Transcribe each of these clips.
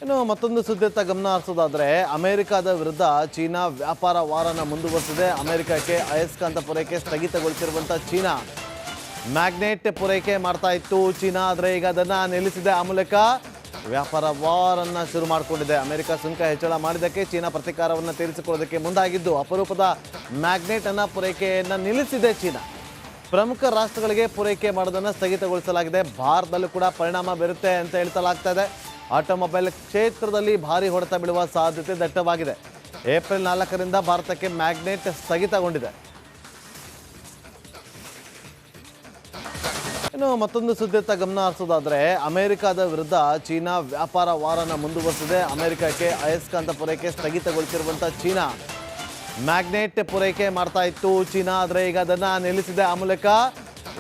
ಇನ್ನು ಮತ್ತೊಂದು ಸುದ್ದಿಯತ್ತ ಗಮನ ಹರಿಸೋದಾದ್ರೆ ಅಮೆರಿಕದ ವಿರುದ್ಧ ಚೀನಾ ವ್ಯಾಪಾರ ವಾರನ ಮುಂದುವರೆಸಿದೆ. ಅಮೆರಿಕಕ್ಕೆ ಅಯಸ್ಕಾಂತ ಪೂರೈಕೆ ಸ್ಥಗಿತಗೊಳಿಸಿರುವಂಥ ಚೀನಾ ಮ್ಯಾಗ್ನೆಟ್ ಪೂರೈಕೆ ಮಾಡ್ತಾ ಇತ್ತು ಚೀನಾ, ಆದರೆ ಈಗ ಅದನ್ನು ನಿಲ್ಲಿಸಿದೆ. ಆ ಮೂಲಕ ವ್ಯಾಪಾರ ವಾರನ್ನು ಶುರು ಮಾಡಿಕೊಂಡಿದೆ. ಅಮೆರಿಕ ಸುಂಕ ಹೆಚ್ಚಳ ಮಾಡಿದ್ದಕ್ಕೆ ಚೀನಾ ಪ್ರತೀಕಾರವನ್ನು ತೀರಿಸಿಕೊಳ್ಳೋದಕ್ಕೆ ಮುಂದಾಗಿದ್ದು ಅಪರೂಪದ ಮ್ಯಾಗ್ನೆಟ್ ಅನ್ನ ಪೂರೈಕೆಯನ್ನು ನಿಲ್ಲಿಸಿದೆ ಚೀನಾ. ಪ್ರಮುಖ ರಾಷ್ಟ್ರಗಳಿಗೆ ಪೂರೈಕೆ ಮಾಡೋದನ್ನು ಸ್ಥಗಿತಗೊಳಿಸಲಾಗಿದೆ. ಭಾರತದಲ್ಲೂ ಕೂಡ ಪರಿಣಾಮ ಬೀರುತ್ತೆ ಅಂತ ಹೇಳ್ತಲಾಗ್ತಾ ಇದೆ. ಆಟೋಮೊಬೈಲ್ ಕ್ಷೇತ್ರದಲ್ಲಿ ಭಾರಿ ಹೊಡೆತ ಬೀಳುವ ಸಾಧ್ಯತೆ ದಟ್ಟವಾಗಿದೆ. ಏಪ್ರಿಲ್ 4ರಿಂದ ಭಾರತಕ್ಕೆ ಮ್ಯಾಗ್ನೆಟ್ ಸ್ಥಗಿತಗೊಂಡಿದೆ. ಇನ್ನು ಮತ್ತೊಂದು ಸುದ್ದಿಯತ್ತ ಗಮನ ಹರಿಸೋದಾದ್ರೆ ಅಮೆರಿಕದ ವಿರುದ್ಧ ಚೀನಾ ವ್ಯಾಪಾರ ವಾರನ ಮುಂದುವರೆಸಿದೆ. ಅಮೆರಿಕಕ್ಕೆ ಅಯಸ್ಕಾಂತ ಪೂರೈಕೆ ಸ್ಥಗಿತಗೊಳಿಸಿರುವಂಥ ಚೀನಾ ಮ್ಯಾಗ್ನೆಟ್ ಪೂರೈಕೆ ಮಾಡ್ತಾ ಇತ್ತು ಚೀನಾ, ಆದರೆ ಈಗ ಅದನ್ನು ನಿಲ್ಲಿಸಿದೆ. ಆ ಮೂಲಕ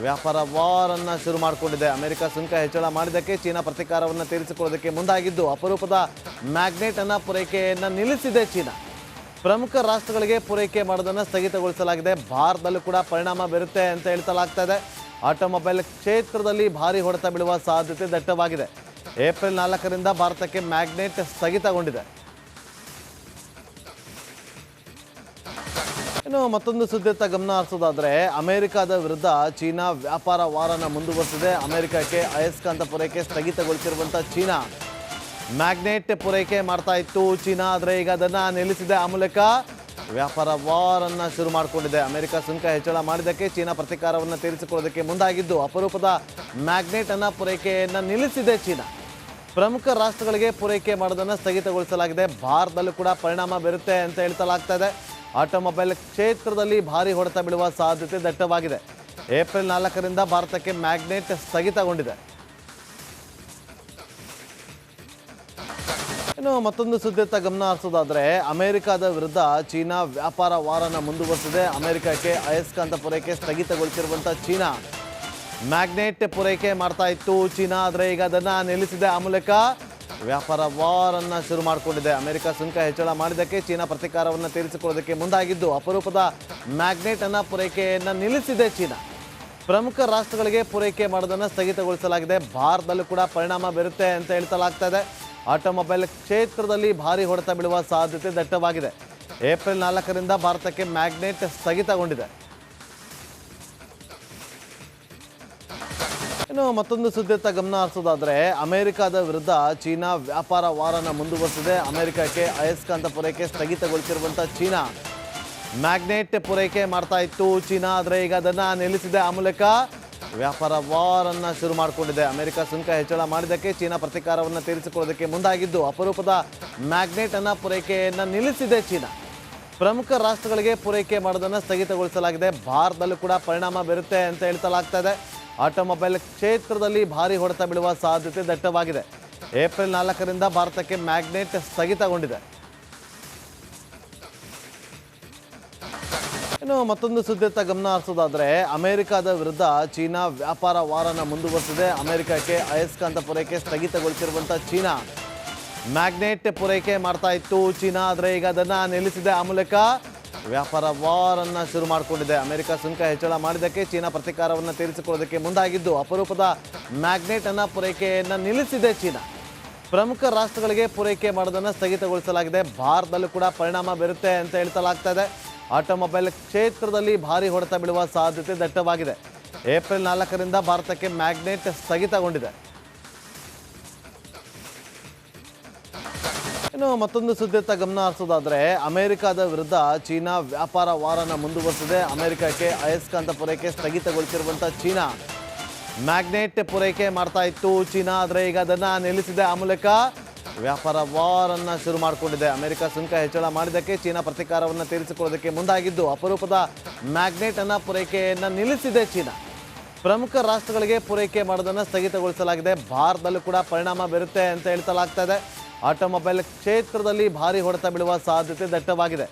ವ್ಯಾಪಾರ ವಾರನ್ನು ಶುರು ಮಾಡಿಕೊಂಡಿದೆ. ಅಮೆರಿಕ ಸುಂಕ ಹೆಚ್ಚಳ ಮಾಡಿದ್ದಕ್ಕೆ ಚೀನಾ ಪ್ರತೀಕಾರವನ್ನು ತೀರಿಸಿಕೊಳ್ಳೋದಕ್ಕೆ ಮುಂದಾಗಿದ್ದು ಅಪರೂಪದ ಮ್ಯಾಗ್ನೆಟ್ ಅನ್ನ ಪೂರೈಕೆಯನ್ನು ನಿಲ್ಲಿಸಿದೆ ಚೀನಾ. ಪ್ರಮುಖ ರಾಷ್ಟ್ರಗಳಿಗೆ ಪೂರೈಕೆ ಮಾಡೋದನ್ನು ಸ್ಥಗಿತಗೊಳಿಸಲಾಗಿದೆ. ಭಾರತದಲ್ಲೂ ಕೂಡ ಪರಿಣಾಮ ಬೀರುತ್ತೆ ಅಂತ ಹೇಳ್ತಲಾಗ್ತಾ ಇದೆ. ಆಟೋಮೊಬೈಲ್ ಕ್ಷೇತ್ರದಲ್ಲಿ ಭಾರಿ ಹೊಡೆತ ಬೀಳುವ ಸಾಧ್ಯತೆ ದಟ್ಟವಾಗಿದೆ. ಏಪ್ರಿಲ್ 4ರಿಂದ ಭಾರತಕ್ಕೆ ಮ್ಯಾಗ್ನೆಟ್ ಸ್ಥಗಿತಗೊಂಡಿದೆ. ಇನ್ನು ಮತ್ತೊಂದು ಸುದ್ದಿಯತ್ತ ಗಮನ ಹರಿಸೋದಾದ್ರೆ ಅಮೆರಿಕದ ವಿರುದ್ಧ ಚೀನಾ ವ್ಯಾಪಾರ ವಾರನ ಮುಂದುವರೆಸಿದೆ. ಅಮೆರಿಕಕ್ಕೆ ಅಯಸ್ಕಾಂತ ಪೂರೈಕೆ ಸ್ಥಗಿತಗೊಳಿಸಿರುವಂಥ ಚೀನಾ ಮ್ಯಾಗ್ನೆಟ್ ಪೂರೈಕೆ ಮಾಡ್ತಾ ಇತ್ತು ಚೀನಾ, ಆದರೆ ಈಗ ಅದನ್ನು ನಿಲ್ಲಿಸಿದೆ. ಆ ಮೂಲಕ ವ್ಯಾಪಾರ ವಾರನ್ನು ಶುರು ಮಾಡಿಕೊಂಡಿದೆ. ಅಮೆರಿಕ ಸುಂಕ ಹೆಚ್ಚಳ ಮಾಡಿದ್ದಕ್ಕೆ ಚೀನಾ ಪ್ರತೀಕಾರವನ್ನು ತೀರಿಸಿಕೊಳ್ಳೋದಕ್ಕೆ ಮುಂದಾಗಿದ್ದು ಅಪರೂಪದ ಮ್ಯಾಗ್ನೆಟ್ ಅನ್ನ ಪೂರೈಕೆಯನ್ನು ನಿಲ್ಲಿಸಿದೆ ಚೀನಾ. ಪ್ರಮುಖ ರಾಷ್ಟ್ರಗಳಿಗೆ ಪೂರೈಕೆ ಮಾಡೋದನ್ನು ಸ್ಥಗಿತಗೊಳಿಸಲಾಗಿದೆ. ಭಾರತದಲ್ಲೂ ಕೂಡ ಪರಿಣಾಮ ಬೀರುತ್ತೆ ಅಂತ ಹೇಳ್ತಲಾಗ್ತಾ ಇದೆ. ಆಟೋಮೊಬೈಲ್ ಕ್ಷೇತ್ರದಲ್ಲಿ ಭಾರಿ ಹೊಡೆತ ಬೀಳುವ ಸಾಧ್ಯತೆ ದಟ್ಟವಾಗಿದೆ. ಏಪ್ರಿಲ್ 4ರಿಂದ ಭಾರತಕ್ಕೆ ಮ್ಯಾಗ್ನೆಟ್ ಸ್ಥಗಿತಗೊಂಡಿದೆ. ಇನ್ನು ಮತ್ತೊಂದು ಸುದ್ದಿಯತ್ತ ಗಮನ ಹರಿಸೋದಾದ್ರೆ ಅಮೆರಿಕದ ವಿರುದ್ಧ ಚೀನಾ ವ್ಯಾಪಾರ ವಾರನ ಮುಂದುವರೆಸಿದೆ. ಅಮೆರಿಕಕ್ಕೆ ಅಯಸ್ಕಾಂತ ಪೂರೈಕೆ ಸ್ಥಗಿತಗೊಳಿಸಿರುವಂಥ ಚೀನಾ ಮ್ಯಾಗ್ನೆಟ್ ಪೂರೈಕೆ ಮಾಡ್ತಾ ಇತ್ತು ಚೀನಾ, ಆದರೆ ಈಗ ಅದನ್ನು ನಿಲ್ಲಿಸಿದೆ. ಆ ಮೂಲಕ ವ್ಯಾಪಾರ ವಾರನ್ನು ಶುರು ಮಾಡಿಕೊಂಡಿದೆ. ಅಮೆರಿಕ ಸುಂಕ ಹೆಚ್ಚಳ ಮಾಡಿದ್ದಕ್ಕೆ ಚೀನಾ ಪ್ರತೀಕಾರವನ್ನು ತೀರಿಸಿಕೊಳ್ಳೋದಕ್ಕೆ ಮುಂದಾಗಿದ್ದು ಅಪರೂಪದ ಮ್ಯಾಗ್ನೆಟ್ ಅನ್ನ ಪೂರೈಕೆಯನ್ನು ನಿಲ್ಲಿಸಿದೆ ಚೀನಾ. ಪ್ರಮುಖ ರಾಷ್ಟ್ರಗಳಿಗೆ ಪೂರೈಕೆ ಮಾಡೋದನ್ನು ಸ್ಥಗಿತಗೊಳಿಸಲಾಗಿದೆ. ಭಾರತದಲ್ಲೂ ಕೂಡ ಪರಿಣಾಮ ಬೀರುತ್ತೆ ಅಂತ ಹೇಳ್ತಲಾಗ್ತಾ ಇದೆ. ಆಟೋಮೊಬೈಲ್ ಕ್ಷೇತ್ರದಲ್ಲಿ ಭಾರಿ ಹೊಡೆತ ಬೀಳುವ ಸಾಧ್ಯತೆ ದಟ್ಟವಾಗಿದೆ. ಏಪ್ರಿಲ್ 4ರಿಂದ ಭಾರತಕ್ಕೆ ಮ್ಯಾಗ್ನೆಟ್ ಸ್ಥಗಿತಗೊಂಡಿದೆ. ಇನ್ನು ಮತ್ತೊಂದು ಸುದ್ದಿಯತ್ತ ಗಮನ ಹರಿಸೋದಾದ್ರೆ ಅಮೆರಿಕದ ವಿರುದ್ಧ ಚೀನಾ ವ್ಯಾಪಾರ ವಾರನ ಮುಂದುವರೆಸಿದೆ. ಅಮೆರಿಕಕ್ಕೆ ಅಯಸ್ಕಾಂತ ಪೂರೈಕೆ ಸ್ಥಗಿತಗೊಳಿಸಿರುವಂಥ ಚೀನಾ ಮ್ಯಾಗ್ನೆಟ್ ಪೂರೈಕೆ ಮಾಡ್ತಾ ಇತ್ತು ಚೀನಾ, ಆದರೆ ಈಗ ಅದನ್ನು ನಿಲ್ಲಿಸಿದೆ. ಆ ಮೂಲಕ ವ್ಯಾಪಾರ ವಾರನ್ನು ಶುರು ಮಾಡಿಕೊಂಡಿದೆ. ಅಮೆರಿಕ ಸುಂಕ ಹೆಚ್ಚಳ ಮಾಡಿದ್ದಕ್ಕೆ ಚೀನಾ ಪ್ರತೀಕಾರವನ್ನು ತೀರಿಸಿಕೊಳ್ಳೋದಕ್ಕೆ ಮುಂದಾಗಿದ್ದು ಅಪರೂಪದ ಮ್ಯಾಗ್ನೆಟ್ ಅನ್ನ ಪೂರೈಕೆಯನ್ನು ನಿಲ್ಲಿಸಿದೆ ಚೀನಾ. ಪ್ರಮುಖ ರಾಷ್ಟ್ರಗಳಿಗೆ ಪೂರೈಕೆ ಮಾಡೋದನ್ನು ಸ್ಥಗಿತಗೊಳಿಸಲಾಗಿದೆ. ಭಾರತದಲ್ಲೂ ಕೂಡ ಪರಿಣಾಮ ಬೀರುತ್ತೆ ಅಂತ ಹೇಳ್ತಲಾಗ್ತಾ ಇದೆ. ಆಟೋಮೊಬೈಲ್ ಕ್ಷೇತ್ರದಲ್ಲಿ ಭಾರಿ ಹೊಡೆತ ಬೀಳುವ ಸಾಧ್ಯತೆ ದಟ್ಟವಾಗಿದೆ. ಏಪ್ರಿಲ್ 4ರಿಂದ ಭಾರತಕ್ಕೆ ಮ್ಯಾಗ್ನೆಟ್ ಸ್ಥಗಿತಗೊಂಡಿದೆ. ಇನ್ನು ಮತ್ತೊಂದು ಸುದ್ದಿಯತ್ತ ಗಮನ ಹರಿಸೋದಾದ್ರೆ ಅಮೆರಿಕದ ವಿರುದ್ಧ ಚೀನಾ ವ್ಯಾಪಾರ ವಾರನ ಮುಂದುವರೆಸಿದೆ. ಅಮೆರಿಕಕ್ಕೆ ಅಯಸ್ಕಾಂತ ಪೂರೈಕೆ ಸ್ಥಗಿತಗೊಳಿಸಿರುವಂಥ ಚೀನಾ ಮ್ಯಾಗ್ನೆಟ್ ಪೂರೈಕೆ ಮಾಡ್ತಾ ಇತ್ತು ಚೀನಾ, ಆದರೆ ಈಗ ಅದನ್ನು ನಿಲ್ಲಿಸಿದೆ. ಆ ಮೂಲಕ ವ್ಯಾಪಾರ ವಾರನ್ನು ಶುರು ಮಾಡಿಕೊಂಡಿದೆ. ಅಮೆರಿಕ ಸುಂಕ ಹೆಚ್ಚಳ ಮಾಡಿದ್ದಕ್ಕೆ ಚೀನಾ ಪ್ರತೀಕಾರವನ್ನು ತೀರಿಸಿಕೊಳ್ಳೋದಕ್ಕೆ ಮುಂದಾಗಿದ್ದು ಅಪರೂಪದ ಮ್ಯಾಗ್ನೆಟ್ ಅನ್ನ ಪೂರೈಕೆಯನ್ನು ನಿಲ್ಲಿಸಿದೆ ಚೀನಾ. ಪ್ರಮುಖ ರಾಷ್ಟ್ರಗಳಿಗೆ ಪೂರೈಕೆ ಮಾಡೋದನ್ನು ಸ್ಥಗಿತಗೊಳಿಸಲಾಗಿದೆ. ಭಾರತದಲ್ಲೂ ಕೂಡ ಪರಿಣಾಮ ಬೀರುತ್ತೆ ಅಂತ ಹೇಳ್ತಲಾಗ್ತಾ ಇದೆ. ಆಟೋಮೊಬೈಲ್ ಕ್ಷೇತ್ರದಲ್ಲಿ ಭಾರಿ ಹೊಡೆತ ಬೀಳುವ ಸಾಧ್ಯತೆ ದಟ್ಟವಾಗಿದೆ. ಏಪ್ರಿಲ್ 4ರಿಂದ ಭಾರತಕ್ಕೆ ಮ್ಯಾಗ್ನೆಟ್ ಸ್ಥಗಿತಗೊಂಡಿದೆ. ಇನ್ನು ಮತ್ತೊಂದು ಸುದ್ದಿಯತ್ತ ಗಮನ ಹರಿಸೋದಾದ್ರೆ ಅಮೆರಿಕದ ವಿರುದ್ಧ ಚೀನಾ ವ್ಯಾಪಾರ ವಾರನ ಮುಂದುವರೆಸಿದೆ. ಅಮೆರಿಕಕ್ಕೆ ಅಯಸ್ಕಾಂತ ಪೂರೈಕೆ ಸ್ಥಗಿತಗೊಳಿಸಿರುವಂಥ ಚೀನಾ ಮ್ಯಾಗ್ನೆಟ್ ಪೂರೈಕೆ ಮಾಡ್ತಾ ಇತ್ತು ಚೀನಾ, ಆದರೆ ಈಗ ಅದನ್ನು ನಿಲ್ಲಿಸಿದೆ. ಆ ಮೂಲಕ ವ್ಯಾಪಾರ ವಾರನ್ನು ಶುರು ಮಾಡಿಕೊಂಡಿದೆ. ಅಮೆರಿಕ ಸುಂಕ ಹೆಚ್ಚಳ ಮಾಡಿದ್ದಕ್ಕೆ ಚೀನಾ ಪ್ರತೀಕಾರವನ್ನು ತೀರಿಸಿಕೊಳ್ಳೋದಕ್ಕೆ ಮುಂದಾಗಿದ್ದು ಅಪರೂಪದ ಮ್ಯಾಗ್ನೆಟ್ ಅನ್ನ ಪೂರೈಕೆಯನ್ನು ನಿಲ್ಲಿಸಿದೆ ಚೀನಾ. ಪ್ರಮುಖ ರಾಷ್ಟ್ರಗಳಿಗೆ ಪೂರೈಕೆ ಮಾಡೋದನ್ನು ಸ್ಥಗಿತಗೊಳಿಸಲಾಗಿದೆ. ಭಾರತದಲ್ಲೂ ಕೂಡ ಪರಿಣಾಮ ಬೀರುತ್ತೆ ಅಂತ ಹೇಳ್ತಲಾಗ್ತಾ ಇದೆ. ಆಟೋಮೊಬೈಲ್ ಕ್ಷೇತ್ರದಲ್ಲಿ ಭಾರಿ ಹೊಡೆತ ಬೀಳುವ ಸಾಧ್ಯತೆ ದಟ್ಟವಾಗಿದೆ.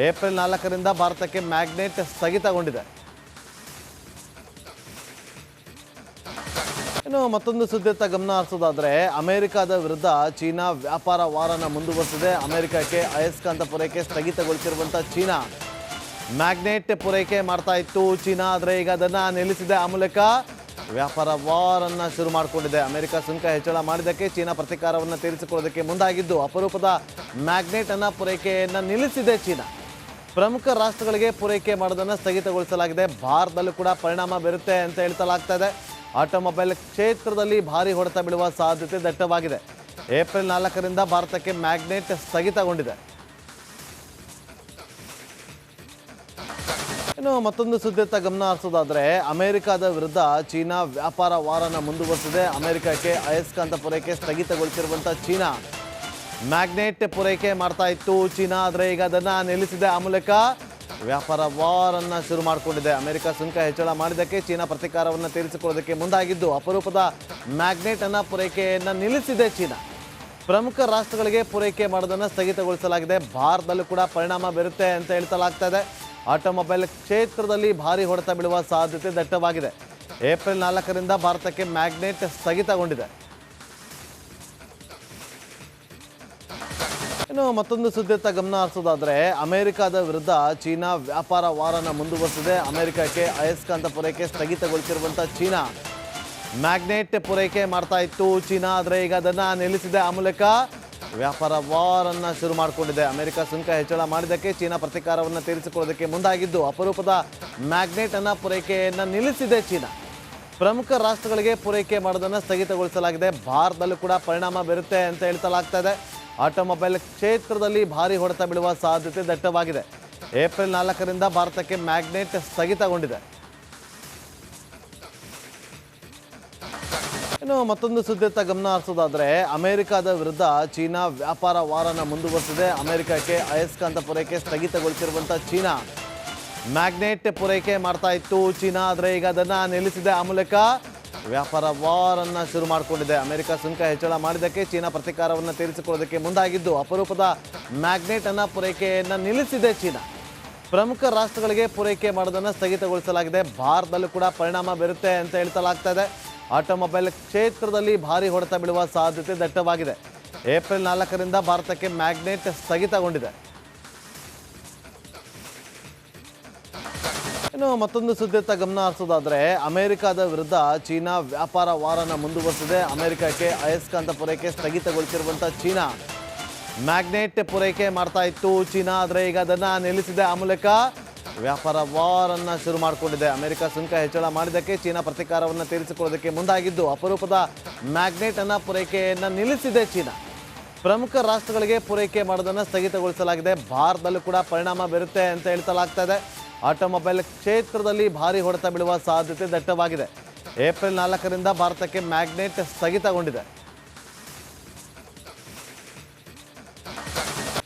ಏಪ್ರಿಲ್ 4ರಿಂದ ಭಾರತಕ್ಕೆ ಮ್ಯಾಗ್ನೆಟ್ ಸ್ಥಗಿತಗೊಂಡಿದೆ. ಇನ್ನು ಮತ್ತೊಂದು ಸುದ್ದಿಯತ್ತ ಗಮನ ಹರಿಸೋದಾದ್ರೆ ಅಮೆರಿಕದ ವಿರುದ್ಧ ಚೀನಾ ವ್ಯಾಪಾರ ವಾರನ ಮುಂದುವರೆಸಿದೆ. ಅಮೆರಿಕಕ್ಕೆ ಅಯಸ್ಕಾಂತ ಪೂರೈಕೆ ಸ್ಥಗಿತಗೊಳಿಸಿರುವಂಥ ಚೀನಾ ಮ್ಯಾಗ್ನೆಟ್ ಪೂರೈಕೆ ಮಾಡ್ತಾ ಇತ್ತು ಚೀನಾ, ಆದರೆ ಈಗ ಅದನ್ನು ನಿಲ್ಲಿಸಿದೆ. ಆ ಮೂಲಕ ವ್ಯಾಪಾರ ವಾರನ್ನು ಶುರು ಮಾಡಿಕೊಂಡಿದೆ. ಅಮೆರಿಕ ಸುಂಕ ಹೆಚ್ಚಳ ಮಾಡಿದ್ದಕ್ಕೆ ಚೀನಾ ಪ್ರತೀಕಾರವನ್ನು ತೀರಿಸಿಕೊಳ್ಳೋದಕ್ಕೆ ಮುಂದಾಗಿದ್ದು ಅಪರೂಪದ ಮ್ಯಾಗ್ನೆಟನ್ನು ಪೂರೈಕೆಯನ್ನು ನಿಲ್ಲಿಸಿದೆ ಚೀನಾ. ಪ್ರಮುಖ ರಾಷ್ಟ್ರಗಳಿಗೆ ಪೂರೈಕೆ ಮಾಡೋದನ್ನು ಸ್ಥಗಿತಗೊಳಿಸಲಾಗಿದೆ. ಭಾರತದಲ್ಲೂ ಕೂಡ ಪರಿಣಾಮ ಬೀರುತ್ತೆ ಅಂತ ಹೇಳ್ತಲಾಗ್ತಾ ಇದೆ. ಆಟೋಮೊಬೈಲ್ ಕ್ಷೇತ್ರದಲ್ಲಿ ಭಾರಿ ಹೊಡೆತ ಬೀಳುವ ಸಾಧ್ಯತೆ ದಟ್ಟವಾಗಿದೆ. ಏಪ್ರಿಲ್ 4ರಿಂದ ಭಾರತಕ್ಕೆ ಮ್ಯಾಗ್ನೆಟ್ ಸ್ಥಗಿತಗೊಂಡಿದೆ. ಇನ್ನು ಮತ್ತೊಂದು ಸುದ್ದಿಯತ್ತ ಗಮನ ಹರಿಸೋದಾದ್ರೆ, ಅಮೆರಿಕದ ವಿರುದ್ಧ ಚೀನಾ ವ್ಯಾಪಾರ ವಾರನ ಮುಂದುವರೆಸಿದೆ. ಅಮೆರಿಕಕ್ಕೆ ಅಯಸ್ಕಾಂತ ಪೂರೈಕೆ ಸ್ಥಗಿತಗೊಳಿಸಿರುವಂಥ ಚೀನಾ ಮ್ಯಾಗ್ನೆಟ್ ಪೂರೈಕೆ ಮಾಡ್ತಾ ಇತ್ತು. ಚೀನಾ ಆದರೆ ಈಗ ಅದನ್ನು ನಿಲ್ಲಿಸಿದೆ. ಆ ಮೂಲಕ ವ್ಯಾಪಾರ ವಾರನ್ನು ಶುರು ಮಾಡಿಕೊಂಡಿದೆ. ಅಮೆರಿಕ ಸುಂಕ ಹೆಚ್ಚಳ ಮಾಡಿದ್ದಕ್ಕೆ ಚೀನಾ ಪ್ರತೀಕಾರವನ್ನು ತೀರಿಸಿಕೊಳ್ಳೋದಕ್ಕೆ ಮುಂದಾಗಿದ್ದು ಅಪರೂಪದ ಮ್ಯಾಗ್ನೆಟನ್ನು ಪೂರೈಕೆಯನ್ನು ನಿಲ್ಲಿಸಿದೆ ಚೀನಾ. ಪ್ರಮುಖ ರಾಷ್ಟ್ರಗಳಿಗೆ ಪೂರೈಕೆ ಮಾಡೋದನ್ನು ಸ್ಥಗಿತಗೊಳಿಸಲಾಗಿದೆ. ಭಾರತದಲ್ಲೂ ಕೂಡ ಪರಿಣಾಮ ಬೀರುತ್ತೆ ಅಂತ ಹೇಳ್ತಲಾಗ್ತಾ ಇದೆ. ಆಟೋಮೊಬೈಲ್ ಕ್ಷೇತ್ರದಲ್ಲಿ ಭಾರಿ ಹೊಡೆತ ಬೀಳುವ ಸಾಧ್ಯತೆ ದಟ್ಟವಾಗಿದೆ. ಏಪ್ರಿಲ್ 4ರಿಂದ ಭಾರತಕ್ಕೆ ಮ್ಯಾಗ್ನೆಟ್ ಸ್ಥಗಿತಗೊಂಡಿದೆ. ಇನ್ನು ಮತ್ತೊಂದು ಸುದ್ದಿಯತ್ತ ಗಮನ ಹರಿಸೋದಾದ್ರೆ, ಅಮೆರಿಕದ ವಿರುದ್ಧ ಚೀನಾ ವ್ಯಾಪಾರ ವಾರನ ಮುಂದುವರೆಸಿದೆ. ಅಮೆರಿಕಕ್ಕೆ ಅಯಸ್ಕಾಂತ ಪೂರೈಕೆ ಸ್ಥಗಿತಗೊಳಿಸಿರುವಂಥ ಚೀನಾ ಮ್ಯಾಗ್ನೆಟ್ ಪೂರೈಕೆ ಮಾಡ್ತಾ ಇತ್ತು. ಚೀನಾ ಆದರೆ ಈಗ ಅದನ್ನು ನಿಲ್ಲಿಸಿದೆ. ಆ ಮೂಲಕ ವ್ಯಾಪಾರ ವಾರನ್ನು ಶುರು ಮಾಡಿಕೊಂಡಿದೆ. ಅಮೆರಿಕ ಸುಂಕ ಹೆಚ್ಚಳ ಮಾಡಿದ್ದಕ್ಕೆ ಚೀನಾ ಪ್ರತೀಕಾರವನ್ನು ತೀರಿಸಿಕೊಳ್ಳೋದಕ್ಕೆ ಮುಂದಾಗಿದ್ದು ಅಪರೂಪದ ಮ್ಯಾಗ್ನೆಟನ್ನು ಪೂರೈಕೆಯನ್ನು ನಿಲ್ಲಿಸಿದೆ ಚೀನಾ. ಪ್ರಮುಖ ರಾಷ್ಟ್ರಗಳಿಗೆ ಪೂರೈಕೆ ಮಾಡೋದನ್ನು ಸ್ಥಗಿತಗೊಳಿಸಲಾಗಿದೆ. ಭಾರತದಲ್ಲೂ ಕೂಡ ಪರಿಣಾಮ ಬೀರುತ್ತೆ ಅಂತ ಹೇಳ್ತಲಾಗ್ತಾ ಇದೆ. ಆಟೋಮೊಬೈಲ್ ಕ್ಷೇತ್ರದಲ್ಲಿ ಭಾರಿ ಹೊಡೆತ ಬೀಳುವ ಸಾಧ್ಯತೆ ದಟ್ಟವಾಗಿದೆ. ಏಪ್ರಿಲ್ 4ರಿಂದ ಭಾರತಕ್ಕೆ ಮ್ಯಾಗ್ನೆಟ್ ಸ್ಥಗಿತಗೊಂಡಿದೆ. ಇನ್ನು ಮತ್ತೊಂದು ಸುದ್ದಿಯತ್ತ ಗಮನ ಹರಿಸೋದಾದ್ರೆ, ಅಮೆರಿಕದ ವಿರುದ್ಧ ಚೀನಾ ವ್ಯಾಪಾರ ವಾರನ ಮುಂದುವರೆಸಿದೆ. ಅಮೆರಿಕಕ್ಕೆ ಅಯಸ್ಕಾಂತ ಪೂರೈಕೆ ಸ್ಥಗಿತಗೊಳಿಸಿರುವಂಥ ಚೀನಾ ಮ್ಯಾಗ್ನೆಟ್ ಪೂರೈಕೆ ಮಾಡ್ತಾ ಇತ್ತು. ಚೀನಾ ಆದರೆ ಈಗ ಅದನ್ನು ನಿಲ್ಲಿಸಿದೆ. ಆ ಮೂಲಕ ವ್ಯಾಪಾರ ವಾರನ್ನು ಶುರು ಮಾಡಿಕೊಂಡಿದೆ. ಅಮೆರಿಕ ಸುಂಕ ಹೆಚ್ಚಳ ಮಾಡಿದ್ದಕ್ಕೆ ಚೀನಾ ಪ್ರತೀಕಾರವನ್ನು ತೀರಿಸಿಕೊಳ್ಳೋದಕ್ಕೆ ಮುಂದಾಗಿದ್ದು ಅಪರೂಪದ ಮ್ಯಾಗ್ನೆಟನ್ನು ಪೂರೈಕೆಯನ್ನು ನಿಲ್ಲಿಸಿದೆ ಚೀನಾ. ಪ್ರಮುಖ ರಾಷ್ಟ್ರಗಳಿಗೆ ಪೂರೈಕೆ ಮಾಡೋದನ್ನು ಸ್ಥಗಿತಗೊಳಿಸಲಾಗಿದೆ. ಭಾರತದಲ್ಲೂ ಕೂಡ ಪರಿಣಾಮ ಬೀರುತ್ತೆ ಅಂತ ಹೇಳ್ತಲಾಗ್ತಾ ಇದೆ. ಆಟೋಮೊಬೈಲ್ ಕ್ಷೇತ್ರದಲ್ಲಿ ಭಾರಿ ಹೊಡೆತ ಬೀಳುವ ಸಾಧ್ಯತೆ ದಟ್ಟವಾಗಿದೆ. ಏಪ್ರಿಲ್ 4ರಿಂದ ಭಾರತಕ್ಕೆ ಮ್ಯಾಗ್ನೆಟ್ ಸ್ಥಗಿತಗೊಂಡಿದೆ. ಇನ್ನು ಮತ್ತೊಂದು ಸುದ್ದಿಯತ್ತ ಗಮನ ಹರಿಸೋದಾದ್ರೆ, ಅಮೆರಿಕದ ವಿರುದ್ಧ ಚೀನಾ ವ್ಯಾಪಾರ ವಾರನ ಮುಂದುವರೆಸಿದೆ. ಅಮೆರಿಕಕ್ಕೆ ಅಯಸ್ಕಾಂತ ಪೂರೈಕೆ ಸ್ಥಗಿತಗೊಳಿಸಿರುವಂಥ ಚೀನಾ ಮ್ಯಾಗ್ನೆಟ್ ಪೂರೈಕೆ ಮಾಡ್ತಾ ಇತ್ತು. ಚೀನಾ ಆದರೆ ಈಗ ಅದನ್ನು ನಿಲ್ಲಿಸಿದೆ. ಆ ಮೂಲಕ ವ್ಯಾಪಾರ ವಾರನ್ನು ಶುರು ಮಾಡಿಕೊಂಡಿದೆ. ಅಮೆರಿಕ ಸುಂಕ ಹೆಚ್ಚಳ ಮಾಡಿದ್ದಕ್ಕೆ ಚೀನಾ ಪ್ರತೀಕಾರವನ್ನು ತೀರಿಸಿಕೊಳ್ಳೋದಕ್ಕೆ ಮುಂದಾಗಿದ್ದು ಅಪರೂಪದ ಮ್ಯಾಗ್ನೆಟನ್ನು ಪೂರೈಕೆಯನ್ನು ನಿಲ್ಲಿಸಿದೆ ಚೀನಾ. ಪ್ರಮುಖ ರಾಷ್ಟ್ರಗಳಿಗೆ ಪೂರೈಕೆ ಮಾಡೋದನ್ನು ಸ್ಥಗಿತಗೊಳಿಸಲಾಗಿದೆ. ಭಾರತದಲ್ಲೂ ಕೂಡ ಪರಿಣಾಮ ಬೀರುತ್ತೆ ಅಂತ ಹೇಳ್ತಲಾಗ್ತಾ ಇದೆ. ಆಟೋಮೊಬೈಲ್ ಕ್ಷೇತ್ರದಲ್ಲಿ ಭಾರಿ ಹೊಡೆತ ಬೀಳುವ ಸಾಧ್ಯತೆ ದಟ್ಟವಾಗಿದೆ. ಏಪ್ರಿಲ್ 4ರಿಂದ ಭಾರತಕ್ಕೆ ಮ್ಯಾಗ್ನೆಟ್ ಸ್ಥಗಿತಗೊಂಡಿದೆ.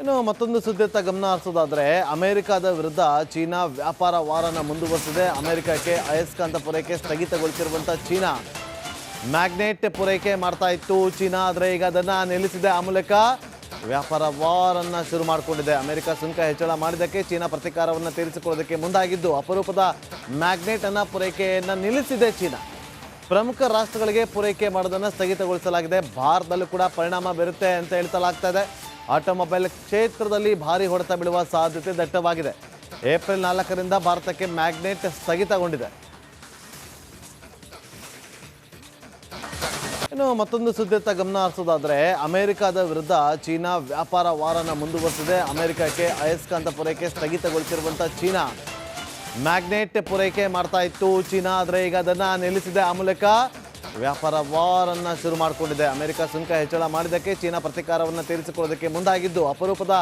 ಇನ್ನು ಮತ್ತೊಂದು ಸುದ್ದಿಯತ್ತ ಗಮನ ಹರಿಸೋದಾದ್ರೆ, ಅಮೆರಿಕದ ವಿರುದ್ಧ ಚೀನಾ ವ್ಯಾಪಾರ ವಾರನ ಮುಂದುವರೆಸಿದೆ. ಅಮೆರಿಕಕ್ಕೆ ಅಯಸ್ಕಾಂತ ಪೂರೈಕೆ ಸ್ಥಗಿತಗೊಳಿಸಿರುವಂಥ ಚೀನಾ ಮ್ಯಾಗ್ನೆಟ್ ಪೂರೈಕೆ ಮಾಡ್ತಾ ಇತ್ತು. ಚೀನಾ ಆದರೆ ಈಗ ಅದನ್ನು ನಿಲ್ಲಿಸಿದೆ. ಆ ಮೂಲಕ ವ್ಯಾಪಾರ ವಾರನ್ನು ಶುರು ಮಾಡಿಕೊಂಡಿದೆ. ಅಮೆರಿಕ ಸುಂಕ ಹೆಚ್ಚಳ ಮಾಡಿದ್ದಕ್ಕೆ ಚೀನಾ ಪ್ರತೀಕಾರವನ್ನು ತೀರಿಸಿಕೊಳ್ಳೋದಕ್ಕೆ ಮುಂದಾಗಿದ್ದು ಅಪರೂಪದ ಮ್ಯಾಗ್ನೆಟನ್ನು ಪೂರೈಕೆಯನ್ನು ನಿಲ್ಲಿಸಿದೆ ಚೀನಾ. ಪ್ರಮುಖ ರಾಷ್ಟ್ರಗಳಿಗೆ ಪೂರೈಕೆ ಮಾಡೋದನ್ನು ಸ್ಥಗಿತಗೊಳಿಸಲಾಗಿದೆ. ಭಾರತದಲ್ಲೂ ಕೂಡ ಪರಿಣಾಮ ಬೀರುತ್ತೆ ಅಂತ ಹೇಳ್ತಲಾಗ್ತಾ ಇದೆ. ಆಟೋಮೊಬೈಲ್ ಕ್ಷೇತ್ರದಲ್ಲಿ ಭಾರಿ ಹೊಡೆತ ಬೀಳುವ ಸಾಧ್ಯತೆ ದಟ್ಟವಾಗಿದೆ. ಏಪ್ರಿಲ್ 4ರಿಂದ ಭಾರತಕ್ಕೆ ಮ್ಯಾಗ್ನೆಟ್ ಸ್ಥಗಿತಗೊಂಡಿದೆ. ಇನ್ನು ಮತ್ತೊಂದು ಸುದ್ದಿಯತ್ತ ಗಮನ ಹರಿಸೋದಾದ್ರೆ, ಅಮೆರಿಕದ ವಿರುದ್ಧ ಚೀನಾ ವ್ಯಾಪಾರ ವಾರನ ಮುಂದುವರೆಸಿದೆ. ಅಮೆರಿಕಕ್ಕೆ ಅಯಸ್ಕಾಂತ ಪೂರೈಕೆ ಸ್ಥಗಿತಗೊಳಿಸಿರುವಂಥ ಚೀನಾ ಮ್ಯಾಗ್ನೆಟ್ ಪೂರೈಕೆ ಮಾಡ್ತಾ ಇತ್ತು. ಚೀನಾ ಆದರೆ ಈಗ ಅದನ್ನು ನಿಲ್ಲಿಸಿದೆ. ಆ ಮೂಲಕ ವ್ಯಾಪಾರ ವಾರನ್ನು ಶುರು ಮಾಡಿಕೊಂಡಿದೆ. ಏಪ್ರಿಲ್ 4ರಿಂದ ಭಾರತಕ್ಕೆ ಮ್ಯಾಗ್ನೆಟ್ ಸ್ಥಗಿತಗೊಂಡಿದೆ. ಇನ್ನು ಮತ್ತೊಂದು ಸುದ್ದಿಯತ್ತ ಗಮನ ಹರಿಸೋದಾದ್ರೆ, ಅಮೆರಿಕದ ವಿರುದ್ಧ ಚೀನಾ ವ್ಯಾಪಾರ ವಾರನ ಮುಂದುವರೆಸಿದೆ. ಅಮೆರಿಕಕ್ಕೆ ಅಯಸ್ಕಾಂತ ಪೂರೈಕೆ ಸ್ಥಗಿತಗೊಳಿಸಿರುವಂಥ ಚೀನಾ ಮ್ಯಾಗ್ನೆಟ್ ಪೂರೈಕೆ ಮಾಡ್ತಾ ಇತ್ತು. ಚೀನಾ ಆದರೆ ಈಗ ಅದನ್ನು ನಿಲ್ಲಿಸಿದೆ. ಆ ಮೂಲಕ ವ್ಯಾಪಾರ ವಾರನ್ನು ಶುರು ಮಾಡಿಕೊಂಡಿದೆ. ಅಮೆರಿಕ ಸುಂಕ ಹೆಚ್ಚಳ ಮಾಡಿದ್ದಕ್ಕೆ ಚೀನಾ ಪ್ರತೀಕಾರವನ್ನು ತೀರಿಸಿಕೊಳ್ಳೋದಕ್ಕೆ ಮುಂದಾಗಿದ್ದು ಅಪರೂಪದ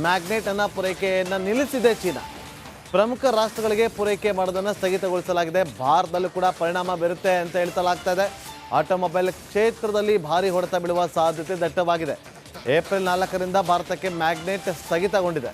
ಮ್ಯಾಗ್ನೆಟನ್ನು ಪೂರೈಕೆಯನ್ನು ನಿಲ್ಲಿಸಿದೆ ಚೀನಾ. ಪ್ರಮುಖ ರಾಷ್ಟ್ರಗಳಿಗೆ ಪೂರೈಕೆ ಮಾಡೋದನ್ನು ಸ್ಥಗಿತಗೊಳಿಸಲಾಗಿದೆ. ಭಾರತದಲ್ಲೂ ಕೂಡ ಪರಿಣಾಮ ಬೀರುತ್ತೆ ಅಂತ ಹೇಳ್ತಲಾಗ್ತಾ ಇದೆ. ಆಟೋಮೊಬೈಲ್ ಕ್ಷೇತ್ರದಲ್ಲಿ ಭಾರಿ ಹೊಡೆತ ಬೀಳುವ ಸಾಧ್ಯತೆ ದಟ್ಟವಾಗಿದೆ. ಏಪ್ರಿಲ್ 4ರಿಂದ ಭಾರತಕ್ಕೆ ಮ್ಯಾಗ್ನೆಟ್ ಸ್ಥಗಿತಗೊಂಡಿದೆ.